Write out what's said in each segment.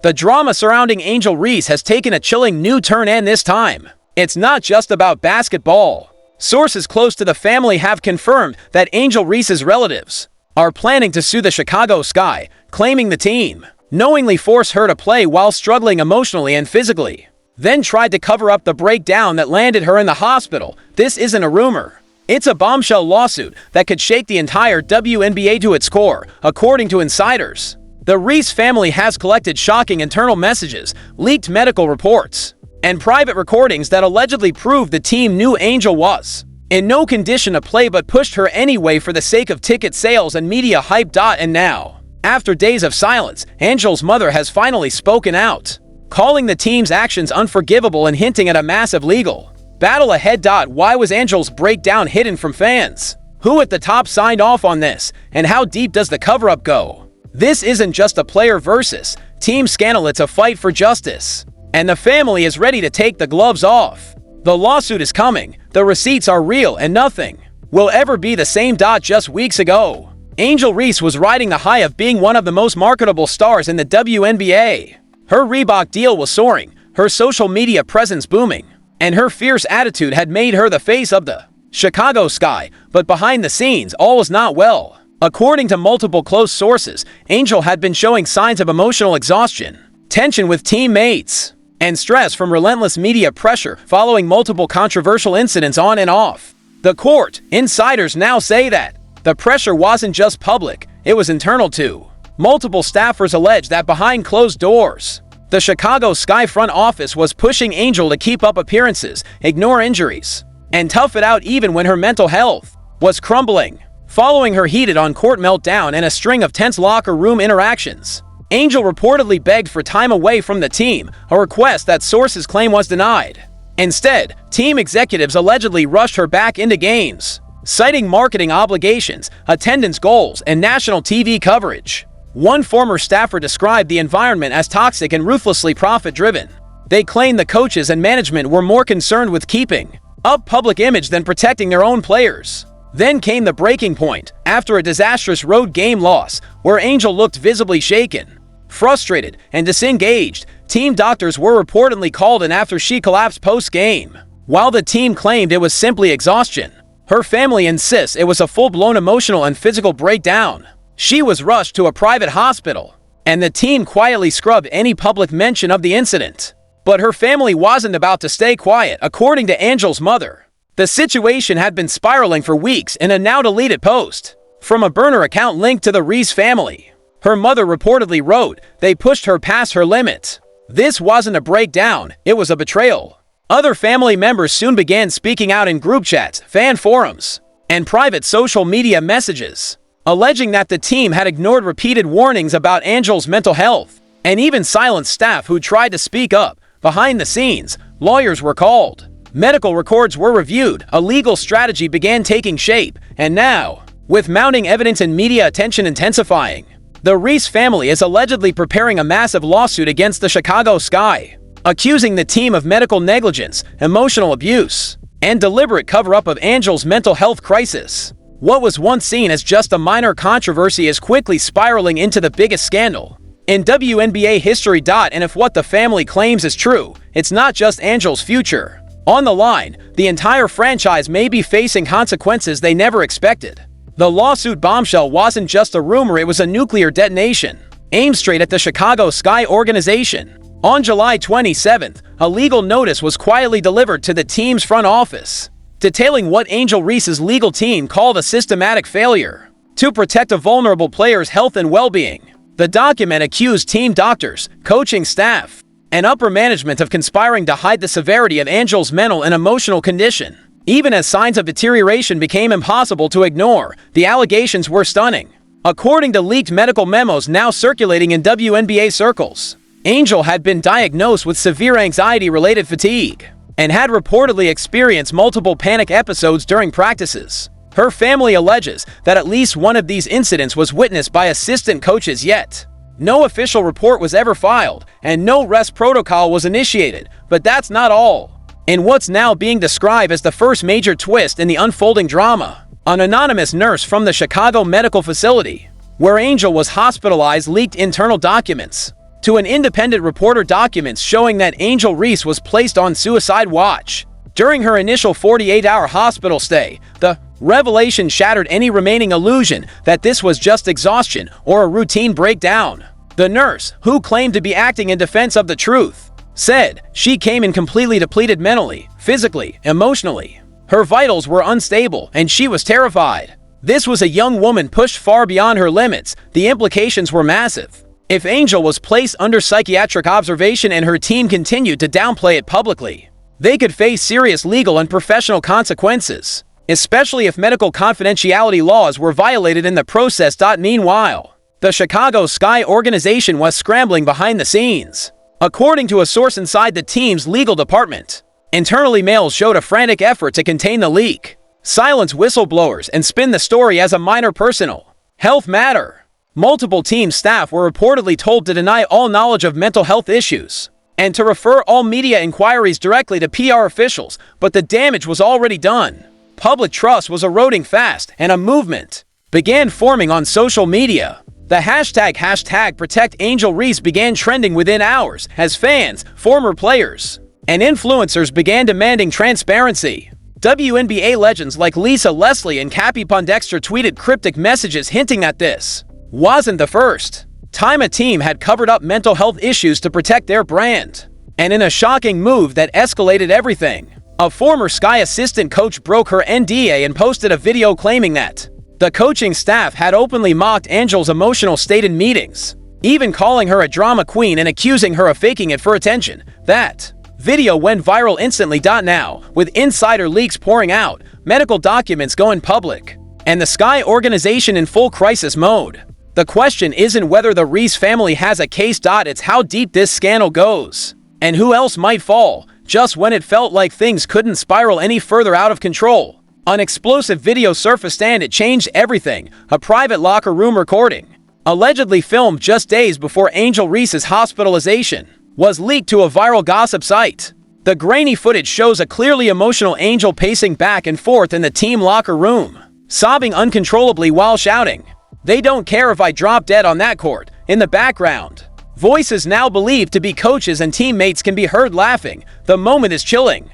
The drama surrounding Angel Reese has taken a chilling new turn, and this time, it's not just about basketball. Sources close to the family have confirmed that Angel Reese's relatives are planning to sue the Chicago Sky, claiming the team knowingly forced her to play while struggling emotionally and physically, then tried to cover up the breakdown that landed her in the hospital. This isn't a rumor. It's a bombshell lawsuit that could shake the entire WNBA to its core, according to insiders. The Reese family has collected shocking internal messages, leaked medical reports, and private recordings that allegedly prove the team knew Angel was in no condition to play but pushed her anyway for the sake of ticket sales and media hype. And now, after days of silence, Angel's mother has finally spoken out, calling the team's actions unforgivable and hinting at a massive legal battle ahead. Why was Angel's breakdown hidden from fans? Who at the top signed off on this? And how deep does the cover-up go? This isn't just a player versus team scandal, it's a fight for justice. And the family is ready to take the gloves off. The lawsuit is coming, the receipts are real, and nothing will ever be the same. Just weeks ago, Angel Reese was riding the high of being one of the most marketable stars in the WNBA. Her Reebok deal was soaring, her social media presence booming, and her fierce attitude had made her the face of the Chicago Sky. But behind the scenes, all was not well. According to multiple close sources, Angel had been showing signs of emotional exhaustion, tension with teammates, and stress from relentless media pressure following multiple controversial incidents on and off the court. Insiders now say that the pressure wasn't just public, it was internal too. Multiple staffers allege that behind closed doors, the Chicago Sky front office was pushing Angel to keep up appearances, ignore injuries, and tough it out even when her mental health was crumbling. Following her heated on-court meltdown and a string of tense locker room interactions, Angel reportedly begged for time away from the team, a request that sources claim was denied. Instead, team executives allegedly rushed her back into games, citing marketing obligations, attendance goals, and national TV coverage. One former staffer described the environment as toxic and ruthlessly profit-driven. They claimed the coaches and management were more concerned with keeping up public image than protecting their own players. Then came the breaking point, after a disastrous road game loss, where Angel looked visibly shaken, frustrated, and disengaged. Team doctors were reportedly called in after she collapsed post-game. While the team claimed it was simply exhaustion, her family insists it was a full-blown emotional and physical breakdown. She was rushed to a private hospital, and the team quietly scrubbed any public mention of the incident. But her family wasn't about to stay quiet, according to Angel's mother. The situation had been spiraling for weeks in a now-deleted post from a burner account linked to the Reese family. Her mother reportedly wrote, "They pushed her past her limit. This wasn't a breakdown, it was a betrayal." Other family members soon began speaking out in group chats, fan forums, and private social media messages, alleging that the team had ignored repeated warnings about Angel's mental health, and even silenced staff who tried to speak up. Behind the scenes, lawyers were called, medical records were reviewed, a legal strategy began taking shape, and now, with mounting evidence and media attention intensifying, the Reese family is allegedly preparing a massive lawsuit against the Chicago Sky, accusing the team of medical negligence, emotional abuse, and deliberate cover-up of Angel's mental health crisis. What was once seen as just a minor controversy is quickly spiraling into the biggest scandal in WNBA history. And if what the family claims is true, it's not just Angel's future on the line. The entire franchise may be facing consequences they never expected. The lawsuit bombshell wasn't just a rumor, it was a nuclear detonation, aimed straight at the Chicago Sky organization. On July 27th, a legal notice was quietly delivered to the team's front office, detailing what Angel Reese's legal team called a systematic failure to protect a vulnerable player's health and well-being. The document accused team doctors, coaching staff, and upper management of conspiring to hide the severity of Angel's mental and emotional condition. Even as signs of deterioration became impossible to ignore, the allegations were stunning. According to leaked medical memos now circulating in WNBA circles, Angel had been diagnosed with severe anxiety-related fatigue and had reportedly experienced multiple panic episodes during practices. Her family alleges that at least one of these incidents was witnessed by assistant coaches, yet no official report was ever filed, and no rest protocol was initiated. But that's not all. In what's now being described as the first major twist in the unfolding drama, an anonymous nurse from the Chicago medical facility, where Angel was hospitalized, leaked internal documents to an independent reporter documents showing that Angel Reese was placed on suicide watch. During her initial 48-hour hospital stay, the revelation shattered any remaining illusion that this was just exhaustion or a routine breakdown. The nurse, who claimed to be acting in defense of the truth, said she came in completely depleted mentally, physically, emotionally. Her vitals were unstable and she was terrified. This was a young woman pushed far beyond her limits. The implications were massive. If Angel was placed under psychiatric observation and her team continued to downplay it publicly, they could face serious legal and professional consequences, especially if medical confidentiality laws were violated in the process. Meanwhile, the Chicago Sky organization was scrambling behind the scenes. According to a source inside the team's legal department, internal emails showed a frantic effort to contain the leak, silence whistleblowers, and spin the story as a minor personal health matter. Multiple team staff were reportedly told to deny all knowledge of mental health issues and to refer all media inquiries directly to PR officials, but the damage was already done. Public trust was eroding fast, and a movement began forming on social media. The hashtag #ProtectAngelReese began trending within hours as fans, former players, and influencers began demanding transparency. WNBA legends like Lisa Leslie and Cappie Pondexter tweeted cryptic messages hinting that this wasn't the first time a team had covered up mental health issues to protect their brand. And in a shocking move that escalated everything, a former Sky assistant coach broke her NDA and posted a video claiming that the coaching staff had openly mocked Angel's emotional state in meetings, even calling her a drama queen and accusing her of faking it for attention. That video went viral instantly. Now, with insider leaks pouring out, medical documents going public, and the Sky organization in full crisis mode, the question isn't whether the Reese family has a case. It's how deep this scandal goes, and who else might fall just when it felt like things couldn't spiral any further out of control. An explosive video surfaced and it changed everything. A private locker room recording, allegedly filmed just days before Angel Reese's hospitalization, was leaked to a viral gossip site. The grainy footage shows a clearly emotional Angel pacing back and forth in the team locker room, sobbing uncontrollably while shouting, "They don't care if I drop dead on that court." In the background, voices now believed to be coaches and teammates can be heard laughing. "The moment is chilling.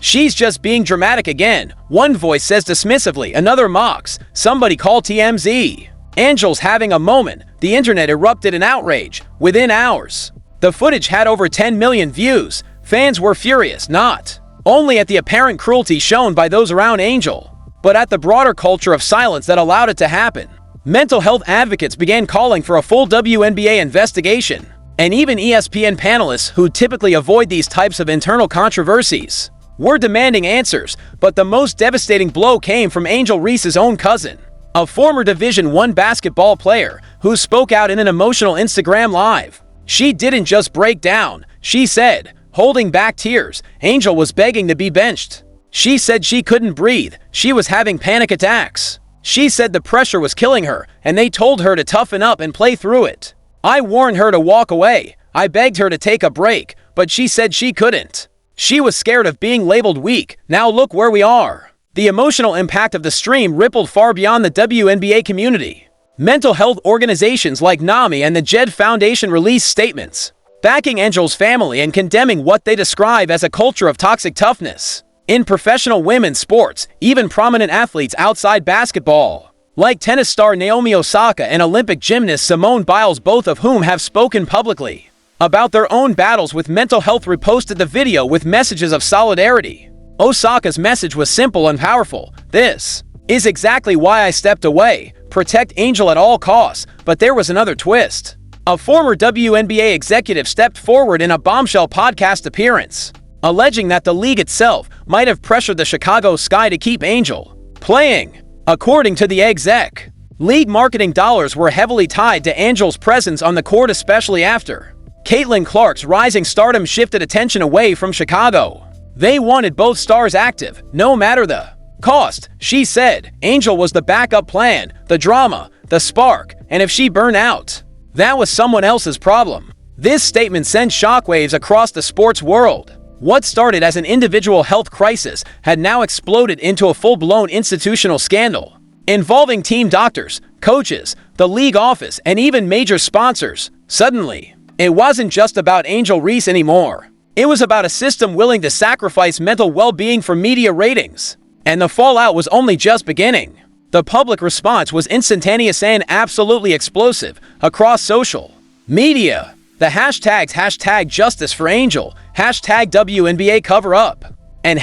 She's just being dramatic again," one voice says dismissively. Another mocks, "Somebody call TMZ. Angel's having a moment." The internet erupted in outrage. Within hours, the footage had over 10 million views. Fans were furious, not only at the apparent cruelty shown by those around Angel, but at the broader culture of silence that allowed it to happen. Mental health advocates began calling for a full WNBA investigation, and even ESPN panelists, who typically avoid these types of internal controversies, were demanding answers. But the most devastating blow came from Angel Reese's own cousin, a former Division I basketball player, who spoke out in an emotional Instagram live. She didn't just break down, she said, holding back tears. Angel was begging to be benched. She said she couldn't breathe, she was having panic attacks. She said the pressure was killing her, and they told her to toughen up and play through it. "I warned her to walk away. I begged her to take a break, but she said she couldn't. She was scared of being labeled weak. Now look where we are." The emotional impact of the stream rippled far beyond the WNBA community. Mental health organizations like NAMI and the JED Foundation released statements backing Angel's family and condemning what they describe as a culture of toxic toughness in professional women's sports. Even prominent athletes outside basketball, like tennis star Naomi Osaka and Olympic gymnast Simone Biles, both of whom have spoken publicly about their own battles with mental health, reposted the video with messages of solidarity. Osaka's message was simple and powerful. "This is exactly why I stepped away. Protect Angel at all costs." But there was another twist. A former WNBA executive stepped forward in a bombshell podcast appearance, alleging that the league itself might have pressured the Chicago Sky to keep Angel playing. According to the exec, league marketing dollars were heavily tied to Angel's presence on the court, especially after Caitlin Clark's rising stardom shifted attention away from Chicago. They wanted both stars active, no matter the cost. She said Angel was the backup plan, the drama, the spark, and if she burned out, that was someone else's problem. This statement sent shockwaves across the sports world. What started as an individual health crisis had now exploded into a full-blown institutional scandal, involving team doctors, coaches, the league office, and even major sponsors. Suddenly, it wasn't just about Angel Reese anymore. It was about a system willing to sacrifice mental well-being for media ratings. And the fallout was only just beginning. The public response was instantaneous and absolutely explosive across social media. The hashtags #Justice for Angel, #WNBA Cover Up, and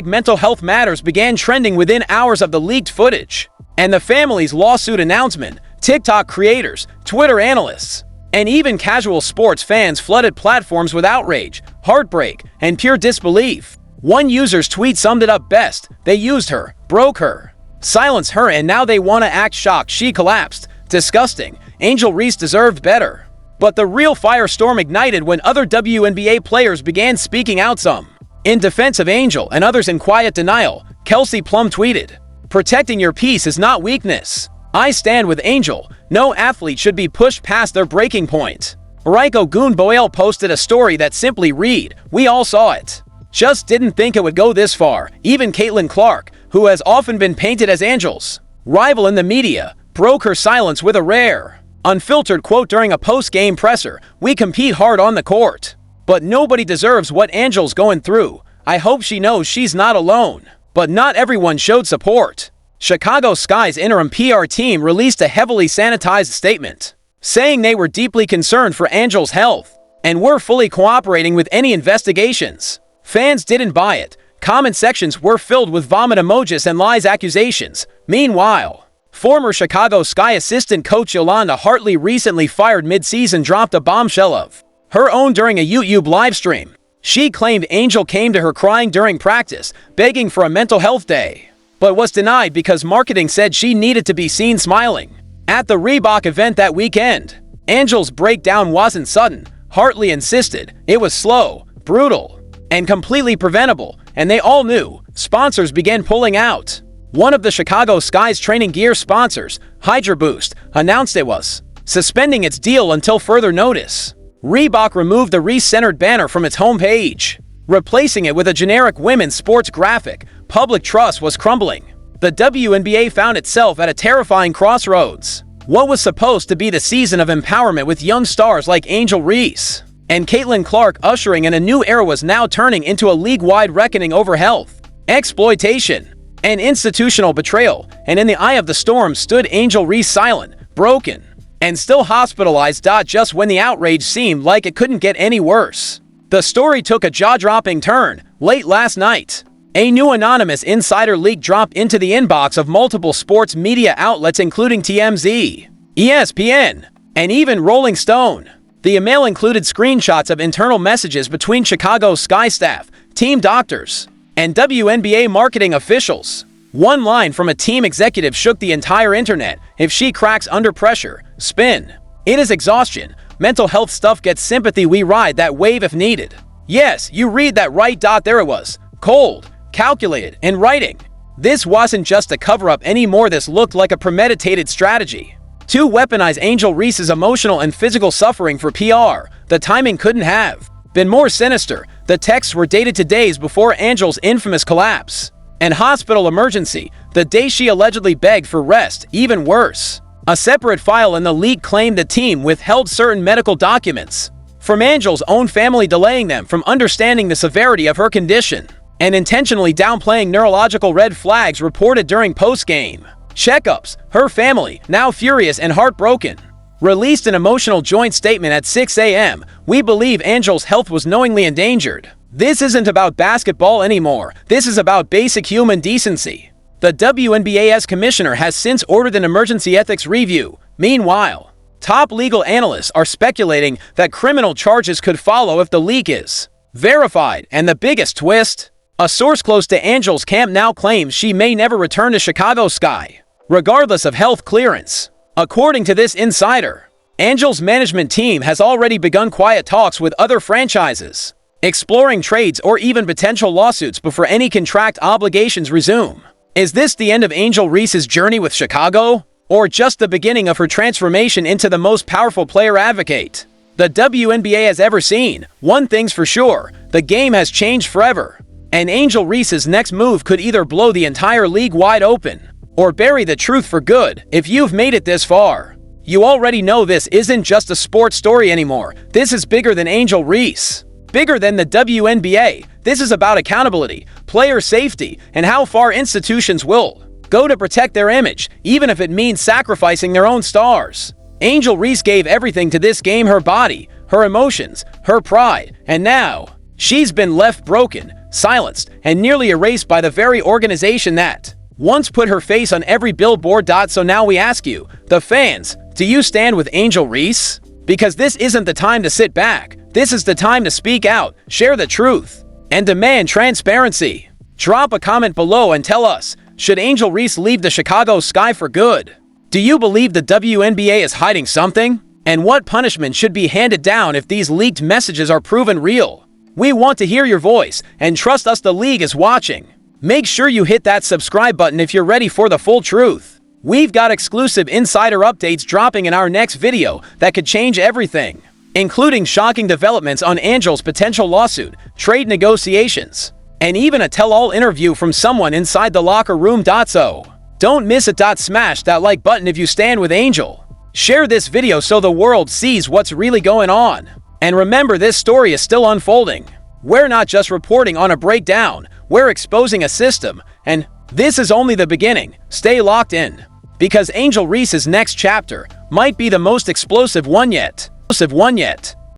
#Mental Health Matters began trending within hours of the leaked footage. And the family's lawsuit announcement, TikTok creators, Twitter analysts, and even casual sports fans flooded platforms with outrage, heartbreak, and pure disbelief. One user's tweet summed it up best: "They used her, broke her, silenced her, and now they want to act shocked she collapsed. Disgusting. Angel Reese deserved better." But the real firestorm ignited when other WNBA players began speaking out, some in defense of Angel and others in quiet denial. Kelsey Plum tweeted, "Protecting your peace is not weakness. I stand with Angel. No athlete should be pushed past their breaking point." Raiko Gunboyle posted a story that simply read, "We all saw it. Just didn't think it would go this far." Even Caitlin Clark, who has often been painted as Angel's rival in the media, broke her silence with a rare, unfiltered quote during a post-game presser. "We compete hard on the court, but nobody deserves what Angel's going through. I hope she knows she's not alone." But not everyone showed support. Chicago Sky's interim PR team released a heavily sanitized statement, saying they were deeply concerned for Angel's health and were fully cooperating with any investigations. Fans didn't buy it. Comment sections were filled with vomit emojis and lies accusations. Meanwhile, former Chicago Sky assistant coach Yolanda Hartley, recently fired mid-season, dropped a bombshell of her own during a YouTube livestream. She claimed Angel came to her crying during practice, begging for a mental health day, but was denied because marketing said she needed to be seen smiling. At the Reebok event that weekend, Angel's breakdown wasn't sudden. Hartley insisted it was slow, brutal, and completely preventable, and they all knew. Sponsors began pulling out. One of the Chicago Sky's training gear sponsors, Hydra Boost, announced it was suspending its deal until further notice. Reebok removed the Reese-centered banner from its homepage, replacing it with a generic women's sports graphic. Public trust was crumbling. The WNBA found itself at a terrifying crossroads. What was supposed to be the season of empowerment with young stars like Angel Reese and Caitlin Clark ushering in a new era was now turning into a league-wide reckoning over health, exploitation, and institutional betrayal. And in the eye of the storm stood Angel Reese, silent, broken, and still hospitalized. Just when the outrage seemed like it couldn't get any worse, the story took a jaw-dropping turn. Late last night, a new anonymous insider leak dropped into the inbox of multiple sports media outlets, including TMZ, ESPN, and even Rolling Stone. The email included screenshots of internal messages between Chicago Sky staff, team doctors, and WNBA marketing officials. One line from a team executive shook the entire internet: "If she cracks under pressure, spin. It is exhaustion. Mental health stuff gets sympathy. We ride that wave if needed." Yes, you read that right. There it was. Cold, calculated, in writing. This wasn't just a cover-up anymore. This looked like a premeditated strategy to weaponize Angel Reese's emotional and physical suffering for PR. The timing couldn't have been more sinister. The texts were dated to days before Angel's infamous collapse and hospital emergency, the day she allegedly begged for rest. Even worse, a separate file in the leak claimed the team withheld certain medical documents from Angel's own family, delaying them from understanding the severity of her condition and intentionally downplaying neurological red flags reported during post-game checkups. Her family, now furious and heartbroken, released an emotional joint statement at 6 a.m. "We believe Angel's health was knowingly endangered. This isn't about basketball anymore. This is about basic human decency." The WNBA's commissioner has since ordered an emergency ethics review. Meanwhile, top legal analysts are speculating that criminal charges could follow if the leak is verified. And the biggest twist? A source close to Angel's camp now claims she may never return to Chicago Sky, regardless of health clearance. According to this insider, Angel's management team has already begun quiet talks with other franchises, exploring trades or even potential lawsuits before any contract obligations resume. Is this the end of Angel Reese's journey with Chicago, or just the beginning of her transformation into the most powerful player advocate the WNBA has ever seen? One thing's for sure, the game has changed forever, and Angel Reese's next move could either blow the entire league wide open or bury the truth for good. If you've made it this far, You already know this isn't just a sports story anymore. This is bigger than Angel Reese. Bigger than the WNBA. This is about accountability, player safety, and how far institutions will go to protect their image, even if it means sacrificing their own stars. Angel Reese gave everything to this game: her body, her emotions, her pride, and now she's been left broken, silenced, and nearly erased by the very organization that once put her face on every billboard. So now we ask you, the fans, do you stand with Angel Reese? Because this isn't the time to sit back. This is the time to speak out, share the truth, and demand transparency. Drop a comment below and tell us, should Angel Reese leave the Chicago Sky for good? Do you believe the WNBA is hiding something? And what punishment should be handed down if these leaked messages are proven real? We want to hear your voice, and trust us, the league is watching. Make sure you hit that subscribe button if you're ready for the full truth. We've got exclusive insider updates dropping in our next video that could change everything, including shocking developments on Angel's potential lawsuit, trade negotiations, and even a tell-all interview from someone inside the locker room. So don't miss it. Smash that like button if you stand with Angel. Share this video so the world sees what's really going on. And remember, this story is still unfolding. We're not just reporting on a breakdown, we're exposing a system, and this is only the beginning. Stay locked in, because Angel Reese's next chapter might be the most explosive one yet.